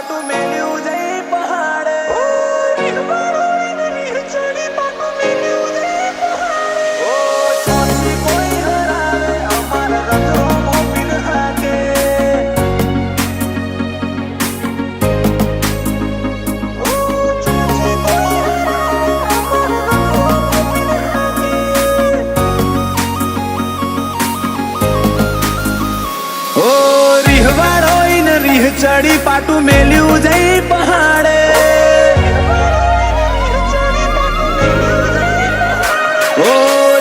પાટું મેલ્યું જઈ પહાડે ચડી પાટું મેલ્યું જઈ પહાડે ઓ ચોથી કોઈ હરાવે અમારા રથો મોપીન હાકે ઓ ચોથી કોઈ હરાવે અમારા રથો મોપીન હાકે રીહ ચડી પાટું મેલ્યું જઈ પહાડે ઓ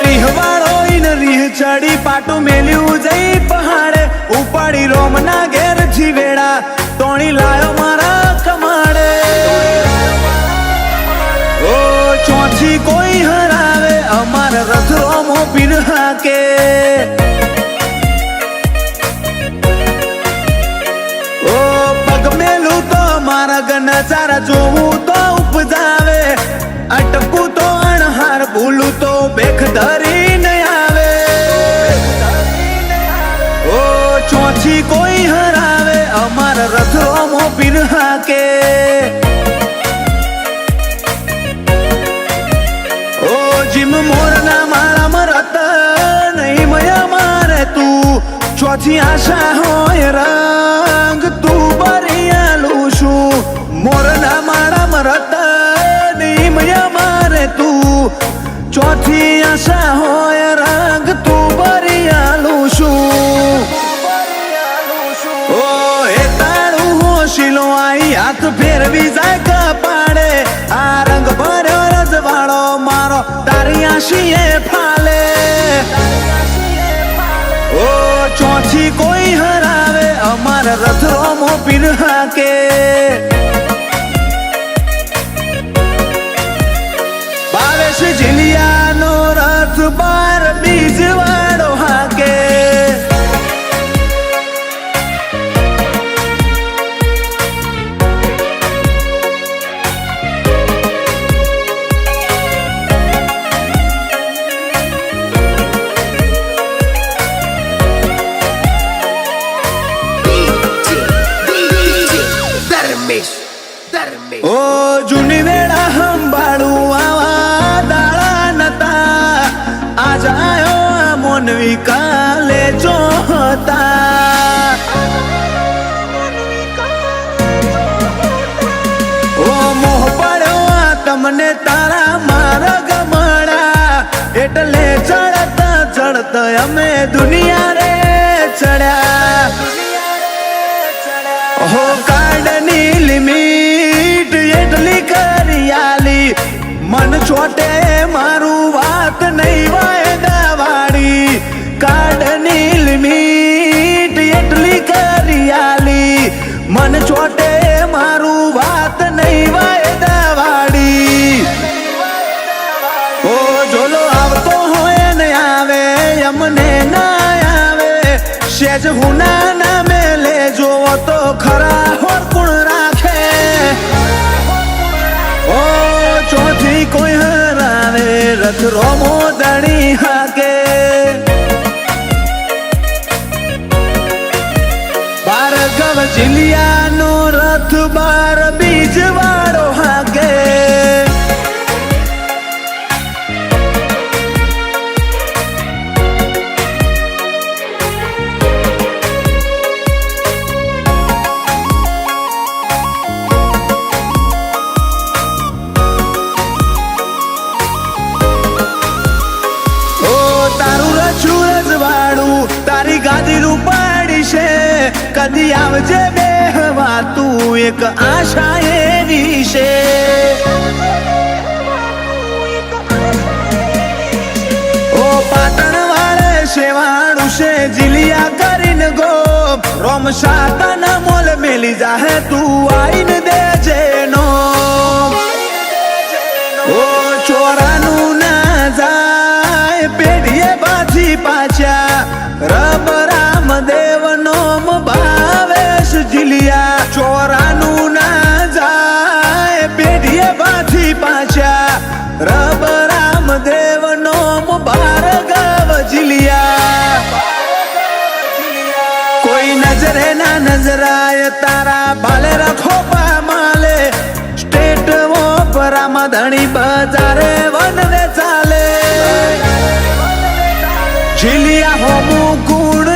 રીહવાળો રીહ ચડી પાટું મેલ્યું જઈ પહાડે ઉપાડી રોમના ઘેર જીવેડા તોણી લાયો મારા કમાડે ઓ ચોથી કોઈ હરાવે અમારા રથ રોમો પીર હાકે નજારા જોવું તો ઉપજાવે અટકું તો અણહાર ભૂલું તો બેખ ધરીને આવે ઓ ચોથી કોઈ હરાવે અમારા રથો મોપીર હાકે ઓ જીમ મોરના માળામાં રત નહીં મય મારે તું ચોથી આશા હોય રંગ તું બરિયાલું છું મોરના માળા મરત નિમય મારે તું ચોથી આશા હોય રંગ તું બરિયાલું છું ઓ એ તાળું હોશીલો આઈ હાથ ફેરવી જાય કપાડે આ રંગ ભર્યો રજવાળો મારો તારી આશીએ ફાલે ઓ ચોથી કોઈ હરાવે અમારા રથ રોમો પીર હાકે જીલિયાનો રથ બાર બીજ વાળો હાકે ઓ જૂની વેળા સંભાળું આવા દાળા નતા આજ આયો આ મોનવી કાલે જોતા ઓ મોહ પડ્યો આ તમને તારા મારા ગમણા એટલે ચડતા ચડતા અમે દુનિયા રે ચડ્યા હો કાઢની લિમિટ એટલી કરિયાલી મન છોટે મારું વાત નહીં વાયદા વાળી કાઢની લિમિટ એટલી કરિયાલી મન છોટે મારું વાત નહીં વાયદા વાળી ઓ જોલો આવતો હોય ને આવે અમને ના આવે સેજ હુના ના મેલે જોવો તો ખરા હોર કુણ રાખે ઓ ચોથી કોઈ હરાવે રથ રોમો દણી હાકે ભાર્ગવ જીલિયાનો રથ બાર બીજ વાળો હાકે તારી ગાદી રૂપાડી છે કદી આવજે બેહવા તું એક આશા એવી છે ઓ પાટણ વાળે શેવાણું છે જીલિયા કરીને ગો રોમ સાતન મોલ મેલી જાહે તું આઈને દેજે નો ઓ ચોરાનું ના જાય પેઢીએ બાજી પાછા રબ રામદેવ નોમ ભાવેશ જીલિયા ચોરાનું ના જાય પેઢીએ બાજી પાછા રબ રામદેવ નોમ ભાર્ગવ જીલિયા કોઈ નજર નજરે ના નજરાય તારા ભાલે રખો પામાલે સ્ટેટ ઓપરામાં ધણી બજારે વનવે ચાલે ઝીલિયા હોમું ગુણ